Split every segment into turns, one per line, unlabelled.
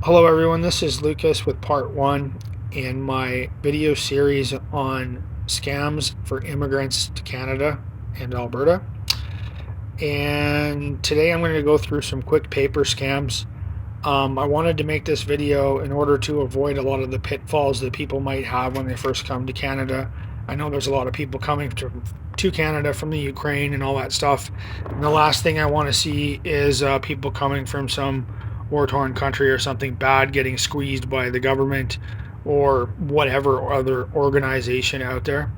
Hello everyone, this is Lucas with part 1 in my video series on scams for immigrants to Canada and Alberta. And today I'm going to go through some quick paper scams. I wanted to make this video in order to avoid a lot of the pitfalls that people might have when they first come to Canada. I know there's a lot of people coming to Canada from the Ukraine and all that stuff. And the last thing I want to see is people coming from some war-torn country or something bad getting squeezed by the government or whatever other organization out there.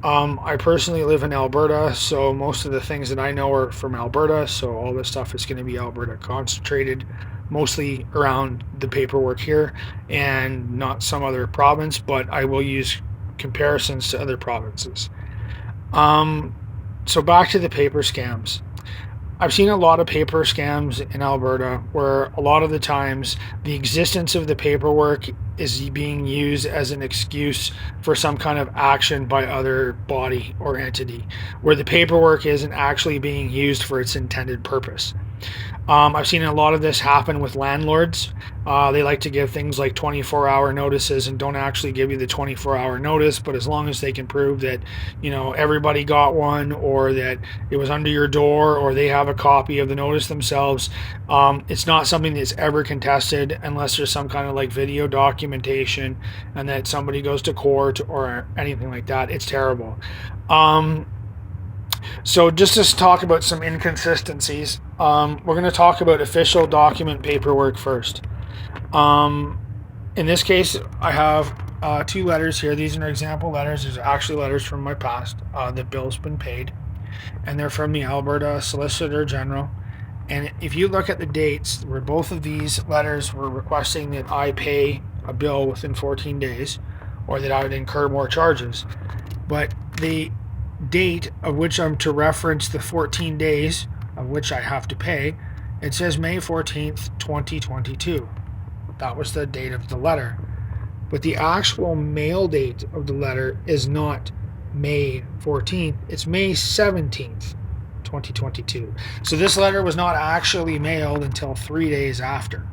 I personally live in Alberta, so most of the things that I know are from Alberta, so all this stuff is going to be Alberta concentrated, mostly around the paperwork here and not some other province, but I will use comparisons to other provinces. So back to the paper scams. I've seen a lot of paper scams in Alberta where a lot of the times the existence of the paperwork is being used as an excuse for some kind of action by other body or entity, where the paperwork isn't actually being used for its intended purpose. I've seen a lot of this happen with landlords. They like to give things like 24-hour notices and don't actually give you the 24-hour notice, but as long as they can prove that, everybody got one, or that it was under your door, or they have a copy of the notice themselves, it's not something that's ever contested unless there's some kind of like video documentation and that somebody goes to court or anything like that. It's terrible. So just to talk about some inconsistencies, we're going to talk about official document paperwork first. In this case, I have 2 letters here. These are example letters. These are actually letters from my past. The bill's been paid, and they're from the Alberta Solicitor General. And if you look at the dates where both of these letters were requesting that I pay a bill within 14 days or that I would incur more charges, but the date of which I'm to reference the 14 days of which I have to pay, it says May 14th, 2022. That was the date of the letter. But the actual mail date of the letter is not May 14th, it's May 17th, 2022. So this letter was not actually mailed until 3 days after.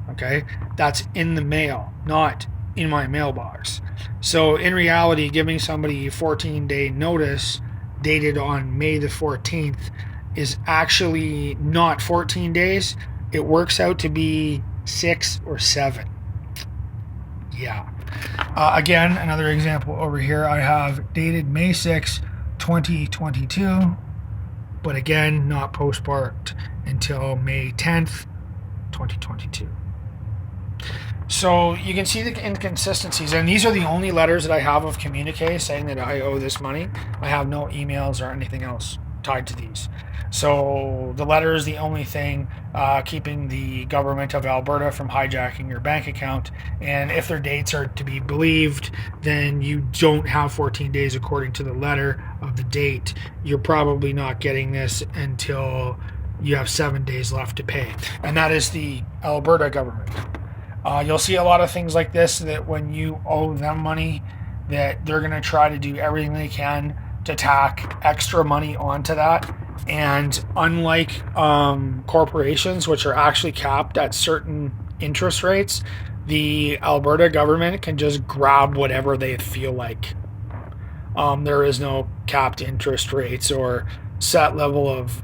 Okay? That's in the mail, not in my mailbox. So in reality, giving somebody a 14-day notice dated on May the 14th is actually not 14 days. It works out to be 6 or 7. Yeah. Again, another example over here, I have dated May 6, 2022, but again, not postmarked until May 10th, 2022. So you can see the inconsistencies, and these are the only letters that I have of communique saying that I owe this money. I have no emails or anything else tied to these. So the letter is the only thing keeping the government of Alberta from hijacking your bank account. And if their dates are to be believed, then you don't have 14 days according to the letter of the date. You're probably not getting this until you have 7 days left to pay. And that is the Alberta government. You'll see a lot of things like this, that when you owe them money, that they're going to try to do everything they can to tack extra money onto that. And unlike corporations, which are actually capped at certain interest rates, the Alberta government can just grab whatever they feel like. There is no capped interest rates or set level of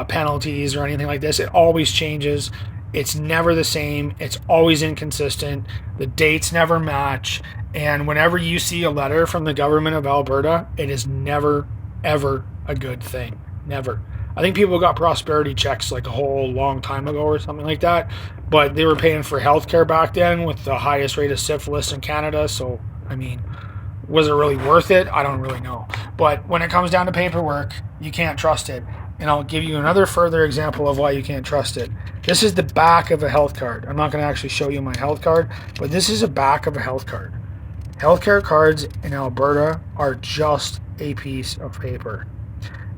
penalties or anything like this. It always changes. It's never the same. It's always inconsistent. The dates never match. And whenever you see a letter from the government of Alberta, it is never, ever a good thing. Never. I think people got prosperity checks like a whole long time ago or something like that, but they were paying for healthcare back then with the highest rate of syphilis in Canada. So, was it really worth it? I don't really know. But when it comes down to paperwork, you can't trust it. And I'll give you another further example of why you can't trust it. This is the back of a health card. I'm not going to actually show you my health card, but this is a back of a health card. Healthcare cards in Alberta are just a piece of paper.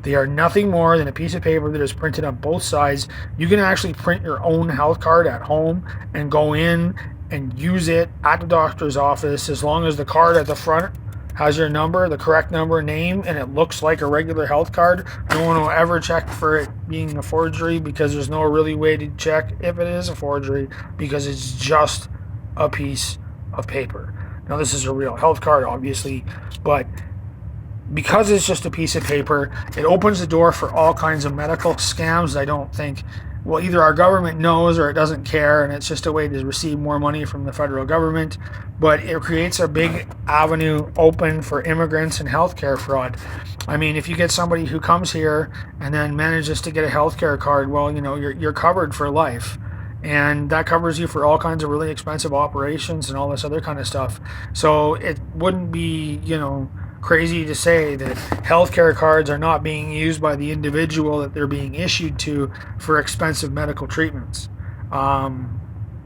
They are nothing more than a piece of paper that is printed on both sides. You can actually print your own health card at home and go in and use it at the doctor's office, as long as the card at the front has your number, the correct number, name, and it looks like a regular health card, no one will ever check for it being a forgery, because there's no really way to check if it is a forgery, because it's just a piece of paper. Now, this is a real health card, obviously, but because it's just a piece of paper, it opens the door for all kinds of medical scams. I don't think, well, either our government knows or it doesn't care, and it's just a way to receive more money from the federal government. But it creates a big avenue open for immigrants and healthcare fraud. I mean, if you get somebody who comes here and then manages to get a healthcare card, well, you know, you're covered for life. And that covers you for all kinds of really expensive operations and all this other kind of stuff. So it wouldn't be, you know, crazy to say that healthcare cards are not being used by the individual that they're being issued to for expensive medical treatments. And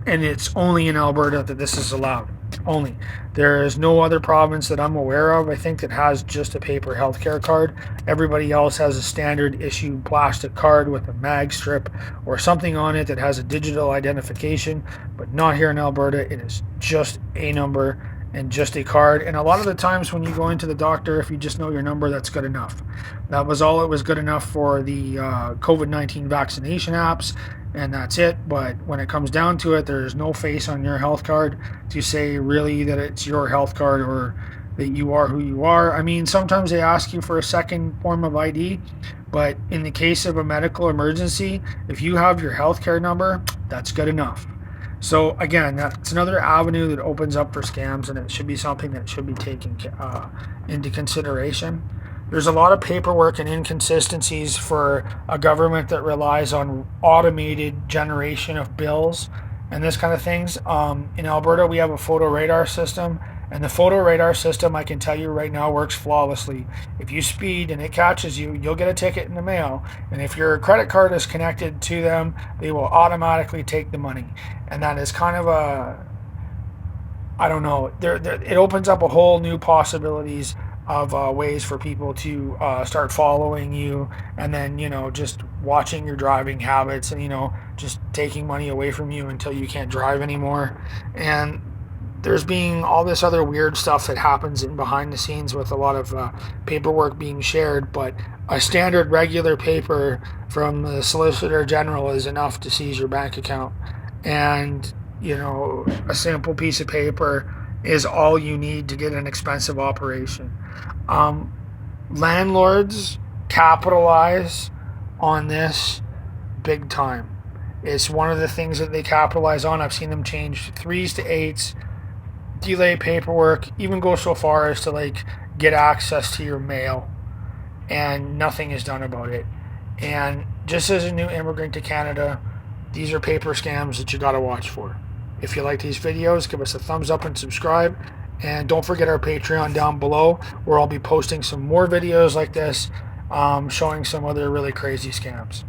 it's only in Alberta that this is allowed. Only. There is no other province that I'm aware of, I think, that has just a paper healthcare card. Everybody else has a standard issue plastic card with a mag strip or something on it that has a digital identification, but not here in Alberta. It is just a number and just a card. And a lot of the times when you go into the doctor, if you just know your number, that's good enough. That was all it was good enough for the COVID-19 vaccination apps, and that's it. But when it comes down to it, there's no face on your health card to say really that it's your health card or that you are who you are. I mean, sometimes they ask you for a second form of ID, but in the case of a medical emergency, if you have your healthcare number, that's good enough. So again, that's another avenue that opens up for scams, and it should be something that should be taken into consideration. There's a lot of paperwork and inconsistencies for a government that relies on automated generation of bills and this kind of things. In Alberta, we have a photo radar system, and the photo radar system, I can tell you right now, works flawlessly. If you speed and it catches you, you'll get a ticket in the mail. And if your credit card is connected to them, they will automatically take the money. And that is kind of a, I don't know, it opens up a whole new possibilities of ways for people to start following you, and then, you know, just watching your driving habits, and, you know, just taking money away from you until you can't drive anymore. And there's being all this other weird stuff that happens in behind the scenes with a lot of paperwork being shared, but a standard regular paper from the Solicitor General is enough to seize your bank account. And, you know, a simple piece of paper is all you need to get an expensive operation. Landlords capitalize on this big time. It's one of the things that they capitalize on. I've seen them change 3s to 8s, delay paperwork, even go so far as to like get access to your mail, and nothing is done about it. And just as a new immigrant to Canada, these are paper scams that you got to watch for. If you like these videos, give us a thumbs up and subscribe. And don't forget our Patreon down below, where I'll be posting some more videos like this, showing some other really crazy scams.